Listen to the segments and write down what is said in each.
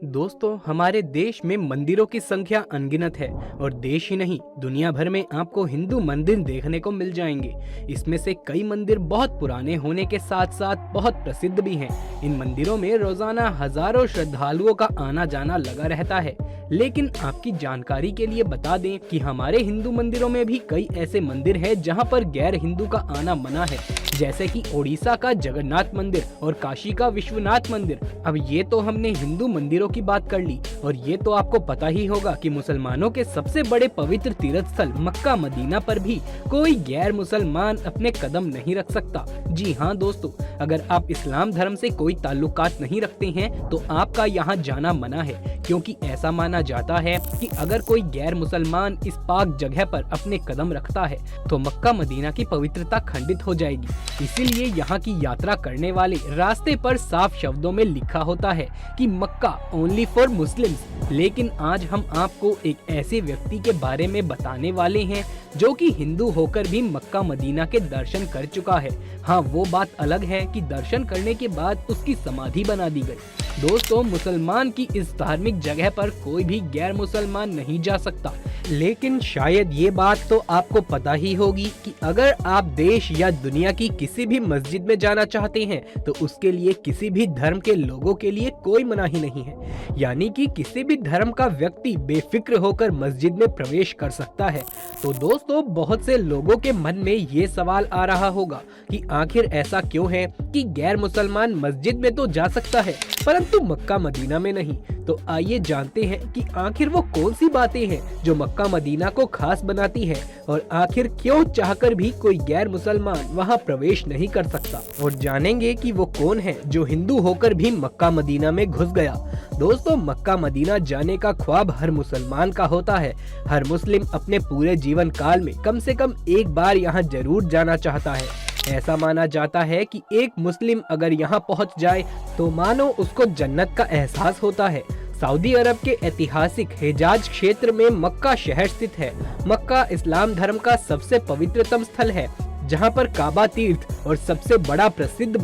दोस्तों, हमारे देश में मंदिरों की संख्या अनगिनत है और देश ही नहीं दुनिया भर में आपको हिंदू मंदिर देखने को मिल जाएंगे। इसमें से कई मंदिर बहुत पुराने होने के साथ साथ बहुत प्रसिद्ध भी हैं। इन मंदिरों में रोजाना हजारों श्रद्धालुओं का आना जाना लगा रहता है। लेकिन आपकी जानकारी के लिए बता दें कि हमारे हिंदू मंदिरों में भी कई ऐसे मंदिर हैं जहां पर गैर हिंदू का आना मना है, जैसे कि ओडिशा का जगन्नाथ मंदिर और काशी का विश्वनाथ मंदिर। अब ये तो हमने हिंदू मंदिरों की बात कर ली, और ये तो आपको पता ही होगा कि मुसलमानों के सबसे बड़े पवित्र तीर्थ स्थल मक्का मदीना पर भी कोई गैर मुसलमान अपने कदम नहीं रख सकता। जी हाँ दोस्तों, अगर आप इस्लाम धर्म से कोई ताल्लुकात नहीं रखते हैं तो आपका यहाँ जाना मना है, क्योंकि ऐसा माना जाता है कि अगर कोई गैर मुसलमान इस पाक जगह पर अपने कदम रखता है तो मक्का मदीना की पवित्रता खंडित हो जाएगी। इसीलिए यहाँ की यात्रा करने वाले रास्ते पर साफ शब्दों में लिखा होता है कि मक्का ओनली फॉर मुस्लिम्स। लेकिन आज हम आपको एक ऐसे व्यक्ति के बारे में बताने वाले हैं जो कि हिंदू होकर भी मक्का मदीना के दर्शन कर चुका है। हाँ, वो बात अलग है कि दर्शन करने के बाद उसकी समाधि बना दी गई। दोस्तों, मुसलमान की इस धार्मिक जगह पर कोई भी गैर मुसलमान नहीं जा सकता। लेकिन शायद ये बात तो आपको पता ही होगी कि अगर आप देश या दुनिया की किसी भी मस्जिद में जाना चाहते हैं तो उसके लिए किसी भी धर्म के लोगों के लिए कोई मनाही नहीं है। यानी कि किसी भी धर्म का व्यक्ति बेफिक्र होकर मस्जिद में प्रवेश कर सकता है। तो दोस्तों, बहुत से लोगों के मन में ये सवाल आ रहा होगा कि आखिर ऐसा क्यों है कि गैर मुसलमान मस्जिद में तो जा सकता है परंतु मक्का मदीना में नहीं। तो आइए जानते हैं कि आखिर वो कौन सी बातें हैं जो मक्का मदीना को खास बनाती है, और आखिर क्यों चाहकर भी कोई गैर मुसलमान वहां प्रवेश नहीं कर सकता। और जानेंगे कि वो कौन है जो हिंदू होकर भी मक्का मदीना में घुस गया। दोस्तों, मक्का मदीना जाने का ख्वाब हर मुसलमान का होता है। हर मुस्लिम अपने पूरे जीवन काल में कम से कम एक बार यहाँ जरूर जाना चाहता है। ऐसा माना जाता है कि एक मुस्लिम अगर यहाँ पहुँच जाए तो मानो उसको जन्नत का एहसास होता है। सऊदी अरब के ऐतिहासिक हिजाज क्षेत्र में मक्का शहर स्थित है। मक्का इस्लाम धर्म का सबसे पवित्रतम स्थल है, जहां पर काबा तीर्थ और सबसे बड़ा प्रसिद्ध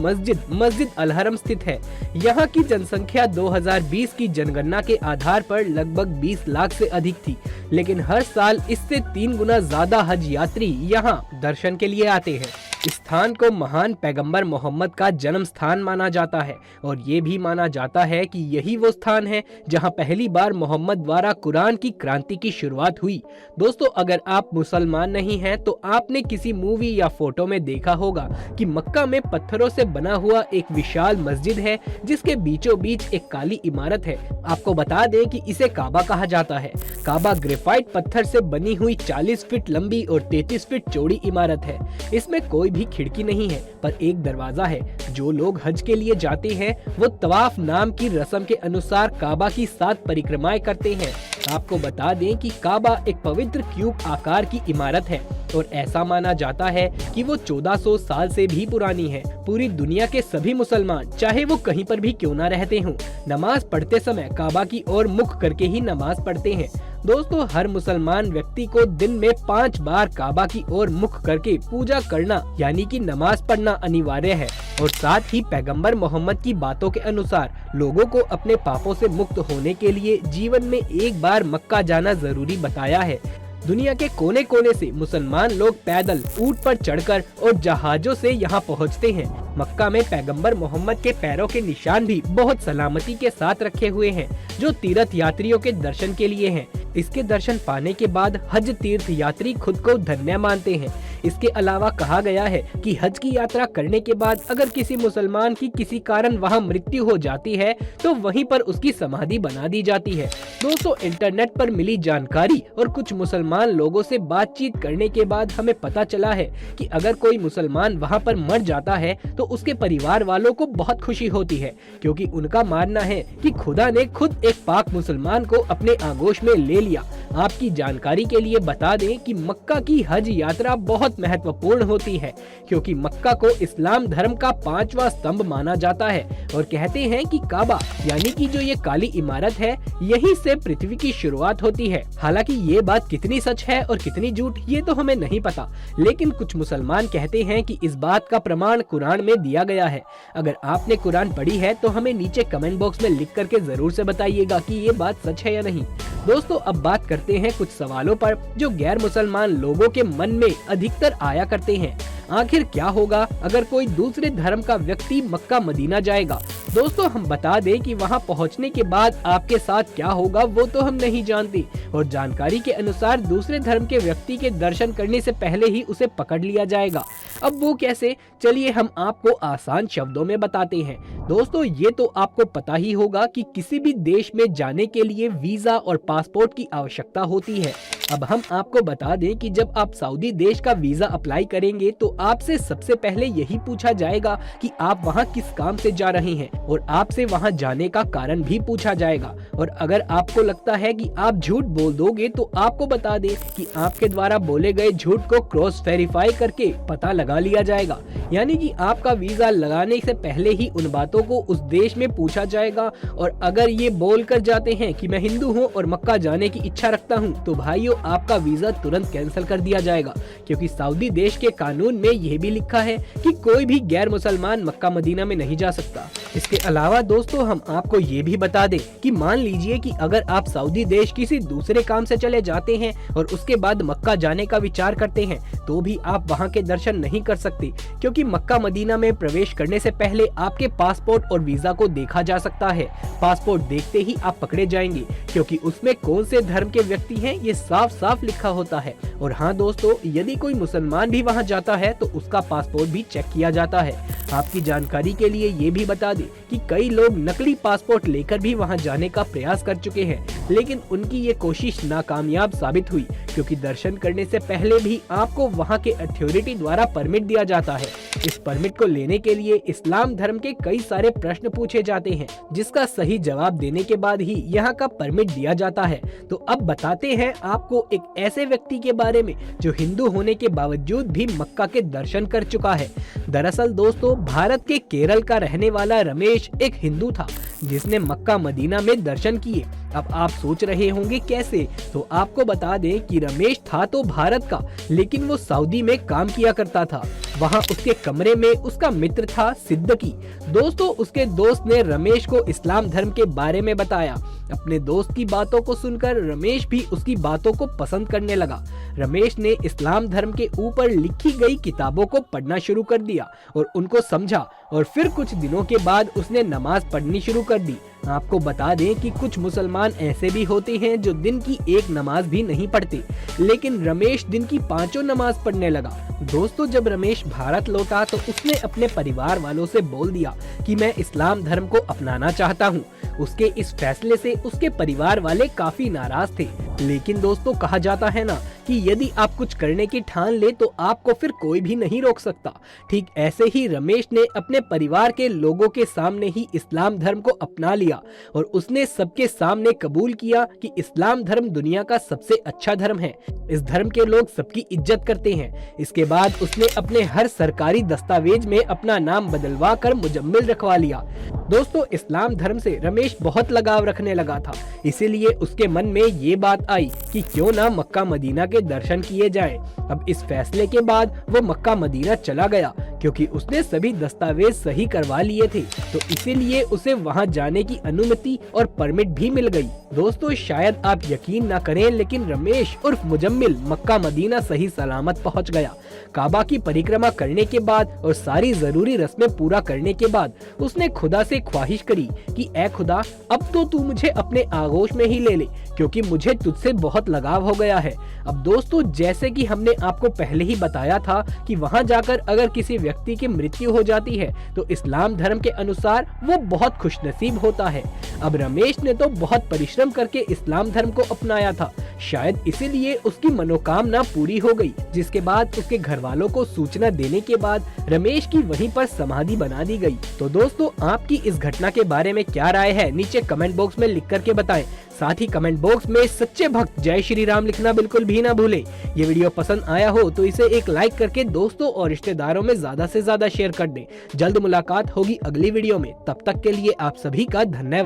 मस्जिद अल हरम स्थित है। यहां की जनसंख्या 2020 की जनगणना के आधार पर लगभग 20 लाख से अधिक थी, लेकिन हर साल इससे 3 गुना ज्यादा हज यात्री यहां दर्शन के लिए आते हैं। इस स्थान को महान पैगंबर मोहम्मद का जन्म स्थान माना जाता है, और ये भी माना जाता है कि यही वो स्थान है जहां पहली बार मोहम्मद द्वारा कुरान की क्रांति की शुरुआत हुई। दोस्तों, अगर आप मुसलमान नहीं हैं तो आपने किसी मूवी या फोटो में देखा होगा कि मक्का में पत्थरों से बना हुआ एक विशाल मस्जिद है, जिसके बीचों बीच एक काली इमारत है। आपको बता दें कि इसे काबा कहा जाता है। काबा ग्रेफाइट पत्थर से बनी हुई 40 फीट लंबी और 33 फीट चौड़ी इमारत है। इसमें कोई भी खिड़की नहीं है, पर एक दरवाजा है। जो लोग हज के लिए जाते हैं वो तवाफ नाम की रस्म के अनुसार काबा की 7 परिक्रमाएं करते हैं। आपको बता दें कि काबा एक पवित्र क्यूब आकार की इमारत है, और ऐसा माना जाता है कि वो 1400 साल से भी पुरानी है। पूरी दुनिया के सभी मुसलमान, चाहे वो कहीं पर भी क्यों ना रहते हों, नमाज पढ़ते समय काबा की ओर मुख करके ही नमाज पढ़ते हैं। दोस्तों, हर मुसलमान व्यक्ति को दिन में 5 बार काबा की ओर मुख करके पूजा करना यानी कि नमाज पढ़ना अनिवार्य है। और साथ ही पैगंबर मोहम्मद की बातों के अनुसार लोगों को अपने पापों से मुक्त होने के लिए जीवन में एक बार मक्का जाना जरूरी बताया है। दुनिया के कोने कोने से मुसलमान लोग पैदल, ऊंट पर चढ़कर और जहाजों से यहाँ पहुँचते हैं। मक्का में पैगंबर मोहम्मद के पैरों के निशान भी बहुत सलामती के साथ रखे हुए हैं, जो तीर्थ यात्रियों के दर्शन के लिए हैं। इसके दर्शन पाने के बाद हज तीर्थ यात्री खुद को धन्य मानते हैं। इसके अलावा कहा गया है कि हज की यात्रा करने के बाद अगर किसी मुसलमान की किसी कारण वहां मृत्यु हो जाती है तो वहीं पर उसकी समाधि बना दी जाती है। दोस्तों, इंटरनेट पर मिली जानकारी और कुछ मुसलमान लोगों से बातचीत करने के बाद हमें पता चला है कि अगर कोई मुसलमान वहां पर मर जाता है तो उसके परिवार वालों को बहुत खुशी होती है, क्योंकि उनका मानना है कि खुदा ने खुद एक पाक मुसलमान को अपने आगोश में ले लिया। आपकी जानकारी के लिए बता दें कि मक्का की हज यात्रा बहुत महत्वपूर्ण होती है, क्योंकि मक्का को इस्लाम धर्म का 5वां स्तंभ माना जाता है और कहते हैं कि काबा यानी कि जो ये काली इमारत है, यहीं से पृथ्वी की शुरुआत होती है। हालांकि ये बात कितनी सच है और कितनी झूठ ये तो हमें नहीं पता, लेकिन कुछ मुसलमान कहते हैं कि इस बात का प्रमाण कुरान में दिया गया है। अगर आपने कुरान पढ़ी है तो हमें नीचे कमेंट बॉक्स में लिख करके जरूर से बताइएगा कि ये बात सच है या नहीं। दोस्तों, अब बात करते हैं कुछ सवालों पर जो गैर मुसलमान लोगों के मन में अधिकतर आया करते हैं। आखिर क्या होगा अगर कोई दूसरे धर्म का व्यक्ति मक्का मदीना जाएगा? दोस्तों, हम बता दें कि वहां पहुंचने के बाद आपके साथ क्या होगा वो तो हम नहीं जानते, और जानकारी के अनुसार दूसरे धर्म के व्यक्ति के दर्शन करने से पहले ही उसे पकड़ लिया जाएगा। अब वो कैसे, चलिए हम आपको आसान शब्दों में बताते हैं। दोस्तों, ये तो आपको पता ही होगा कि किसी भी देश में जाने के लिए वीजा और पासपोर्ट की आवश्यकता होती है। अब हम आपको बता दें कि जब आप सऊदी देश का वीजा अप्लाई करेंगे तो आपसे सबसे पहले यही पूछा जाएगा कि आप वहां किस काम से जा रहे हैं, और आपसे वहां जाने का कारण भी पूछा जाएगा। और अगर आपको लगता है कि आप झूठ बोल दोगे तो आपको बता दें कि आपके द्वारा बोले गए झूठ को क्रॉस वेरीफाई करके पता लगा लिया जाएगा। यानी कि आपका वीजा लगाने से पहले ही उन बातों को उस देश में पूछा जाएगा, और अगर ये बोल कर जाते हैं कि मैं हिंदू हूँ और मक्का जाने की इच्छा रखता हूँ, तो भाइयों आपका वीजा तुरंत कैंसिल कर दिया जाएगा, क्योंकि सऊदी देश के कानून में यह भी लिखा है कि कोई भी गैर मुसलमान मक्का मदीना में नहीं जा सकता। इसके अलावा दोस्तों, हम आपको ये भी बता दें कि मान लीजिए कि अगर आप सऊदी देश किसी दूसरे काम से चले जाते हैं और उसके बाद मक्का जाने का विचार करते हैं, तो भी आप वहां के दर्शन नहीं कर सकते, क्योंकि मक्का मदीना में प्रवेश करने से पहले आपके पासपोर्ट और वीजा को देखा जा सकता है। पासपोर्ट देखते ही आप पकड़े जाएंगे, क्योंकि उसमें कौन से धर्म के व्यक्ति हैं ये साफ साफ लिखा होता है। और हाँ दोस्तों, यदि कोई मुसलमान भी वहां जाता है तो उसका पासपोर्ट भी चेक किया जाता है। आपकी जानकारी के लिए ये भी बता दें कि कई लोग नकली पासपोर्ट लेकर भी वहां जाने का प्रयास कर चुके हैं, लेकिन उनकी ये कोशिश नाकामयाब साबित हुई, क्योंकि दर्शन करने से पहले भी आपको वहां के अथॉरिटी द्वारा परमिट दिया जाता है। इस परमिट को लेने के लिए इस्लाम धर्म के कई सारे प्रश्न पूछे जाते हैं, जिसका सही जवाब देने के बाद ही यहाँ का परमिट दिया जाता है। तो अब बताते हैं आपको एक ऐसे व्यक्ति के बारे में जो हिंदू होने के बावजूद भी मक्का के दर्शन कर चुका है। दरअसल दोस्तों, भारत के केरल का रहने वाला रमेश एक हिंदू था जिसने मक्का मदीना में दर्शन किए। अब आप सोच रहे होंगे कैसे, तो आपको बता दें कि रमेश था तो भारत का, लेकिन वो सऊदी में काम किया करता था। वहाँ उसके कमरे में उसका मित्र था सिद्दकी। दोस्तों, उसके दोस्त ने रमेश को इस्लाम धर्म के बारे में बताया। अपने दोस्त की बातों को सुनकर रमेश भी उसकी बातों को पसंद करने लगा। रमेश ने इस्लाम धर्म के ऊपर लिखी गई किताबों को पढ़ना शुरू कर दिया और उनको समझा, और फिर कुछ दिनों के बाद उसने नमाज पढ़नी शुरू कर दी। आपको बता दें कि कुछ मुसलमान ऐसे भी होते हैं जो दिन की एक नमाज भी नहीं पढ़ते, लेकिन रमेश दिन की 5 नमाज पढ़ने लगा। दोस्तों, जब रमेश भारत लौटा तो उसने अपने परिवार वालों से बोल दिया कि मैं इस्लाम धर्म को अपनाना चाहता हूँ। उसके इस फैसले से उसके परिवार वाले काफी नाराज थे, लेकिन दोस्तों, कहा जाता है ना कि यदि आप कुछ करने की ठान ले तो आपको फिर कोई भी नहीं रोक सकता। ठीक ऐसे ही रमेश ने अपने परिवार के लोगों के सामने ही इस्लाम धर्म को अपना लिया, और उसने सबके सामने कबूल किया कि इस्लाम धर्म दुनिया का सबसे अच्छा धर्म है। इस धर्म के लोग सबकी इज्जत करते हैं। इसके बाद उसने अपने हर सरकारी दस्तावेज में अपना नाम बदलवा कर मुजम्मिल रखवा लिया। दोस्तों, इस्लाम धर्म से रमेश बहुत लगाव रखने लगा था, इसीलिए उसके मन में ये बात आई कि क्यों ना मक्का मदीना के दर्शन किए जाएं। अब इस फैसले के बाद वो मक्का मदीना चला गया, क्योंकि उसने सभी दस्तावेज सही करवा लिए थे, तो इसीलिए उसे वहां जाने की अनुमति और परमिट भी मिल गई। दोस्तों, शायद आप यकीन ना करें, लेकिन रमेश उर्फ मुजम्मिल मक्का मदीना सही सलामत पहुंच गया। काबा की परिक्रमा करने के बाद और सारी जरूरी रस्में पूरा करने के बाद उसने खुदा से ख्वाहिश करी कि ऐ खुदा, अब तो तू मुझे अपने आगोश में ही ले ले, क्योंकि मुझे तुझसे बहुत लगाव हो गया है। अब दोस्तों, जैसे कि हमने आपको पहले ही बताया था कि वहां जाकर अगर किसी व्यक्ति की मृत्यु हो जाती है तो इस्लाम धर्म के अनुसार वो बहुत खुशनसीब होता है। अब रमेश ने तो बहुत परिश्रम करके इस्लाम धर्म को अपनाया था, शायद इसीलिए उसकी मनोकामना पूरी हो गई, जिसके बाद उसके घर वालों को सूचना देने के बाद रमेश की वहीं पर समाधि बना दी गई। तो दोस्तों, आपकी इस घटना के बारे में क्या राय है, नीचे कमेंट बॉक्स में लिख करके बताएं। साथ ही कमेंट बॉक्स में सच्चे भक्त जय श्री राम लिखना बिल्कुल भी ना भूले। ये वीडियो पसंद आया हो तो इसे एक लाइक करके दोस्तों और रिश्तेदारों में ज्यादा से ज्यादा शेयर कर दें। जल्द मुलाकात होगी अगली वीडियो में, तब तक के लिए आप सभी का धन्यवाद।